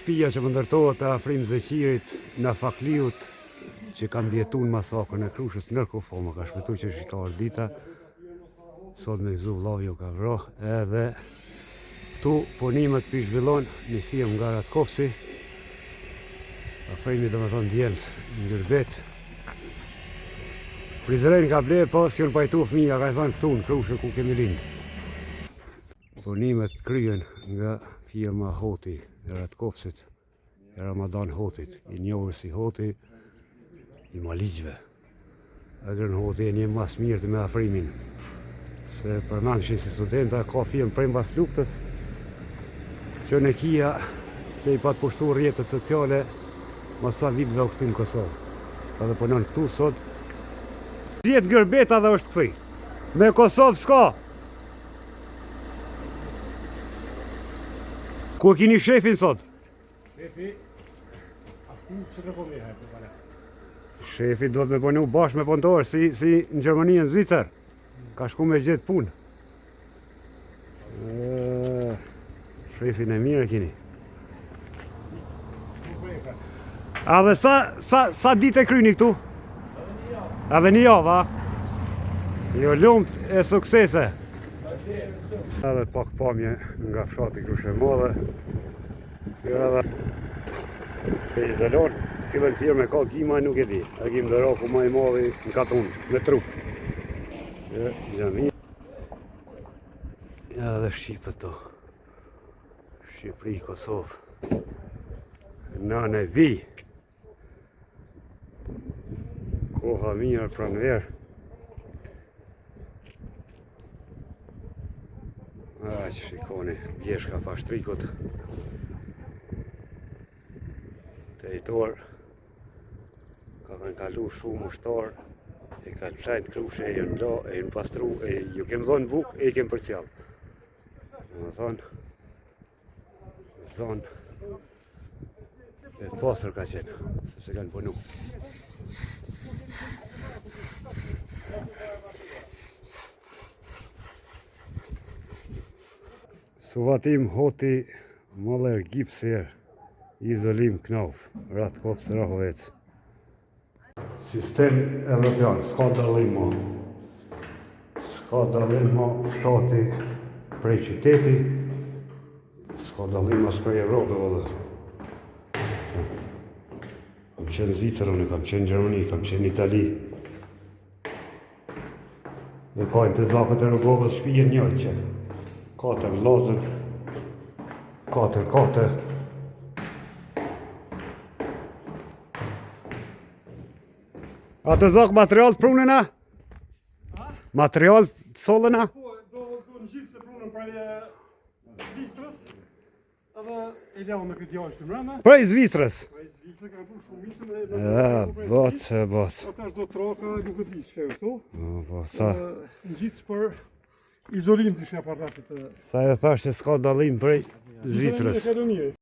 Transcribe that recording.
shtëpia që më ndërtohet të afrim Zeqirit në Fakliut, që kanë vjetu në masakrën e Krushës, ndërkohë më ka shpëtu që është i ka dita, sot me gëzu vllavi u ka vro, edhe këtu punimet për zhvillon një firmë nga Ratkovsi, afrimi dhe më thonë djelt në Gërbet. Prizren ka ble, po si unë pajtu fëmija, ka thonë këtu në Krushë ku kemi lindë. Punimet kryen nga firma Hoti e Ratkovsit, e Ramadan Hotit, i njohur si Hoti i Maligjve. Agrën Hoti e një mas mirë të me afrimin, se përmendëshin si studenta, ka firmë prej mbas luftës, që në kia që i patë pushtu rjetët sociale, masa vitëve u kësi në Kosovë. Edhe punon këtu sot. 10 Gërbeta dhe është këthi. Me Kosovë s'ka. Ku e kini shefin sot? Shefi, ashtu që të komi herë, të pare. Shefi do të me punu bashkë me punëtorë, si në Gjermani e në Zvicër. Ka shku me gjithë punë. Shefin e mirë e kini. A dhe sa ditë e kryni këtu? Edhe një javë, a? Jo lumt e suksese. Edhe pak pamje nga fshati Krushë e Madhe. Edhe Pejzalon, cilën firme ka Gima nuk e di. A Gim dhe Raku ma i madhi në Katun, me trup. Gjami. Edhe Shqipët to. Shqipëri, Kosovë. Nane vi. Koha mirë pranverë. Që shikoni, bjeshka fashtrikut. Territor ka kanë kalu shumë ushtar, e kanë plajt Krushe, e jënë la, e jënë pastru, e ju kemë dhonë buk, e i kemë për cjallë. Më thonë, zonë e pasër ka qenë, se që kanë punu. Suvatim Hoti Maler Gipser, izolim Knauf, Ratkovs Rahovec. Sistem evropian, s'ka dallim mo. S'ka dallim mo fshati prej qyteti, s'ka dallim as prej Evropë vëllë. Kam qenë Zvicër, unë kam qenë Gjermani, kam qenë Itali. Dhe kajnë të zakët e Rogovës shpijen njëjtë që. 4 vllazër, 4. A të zak material të prunëna? Material të solëna? Po, do në gjithë se prunën prej Zvistrës, edhe e leo me këtë jashtë të mrena. Prej Zvicrës? Prej Zvistrë ka pru shumitën e... Bos. Ata është do traka, nuk e di që ka e këto. Sa? Në gjithë për izolim të shë apartatit të... Sa e thash që s'ka dallim prej Zvicrës. Izolim e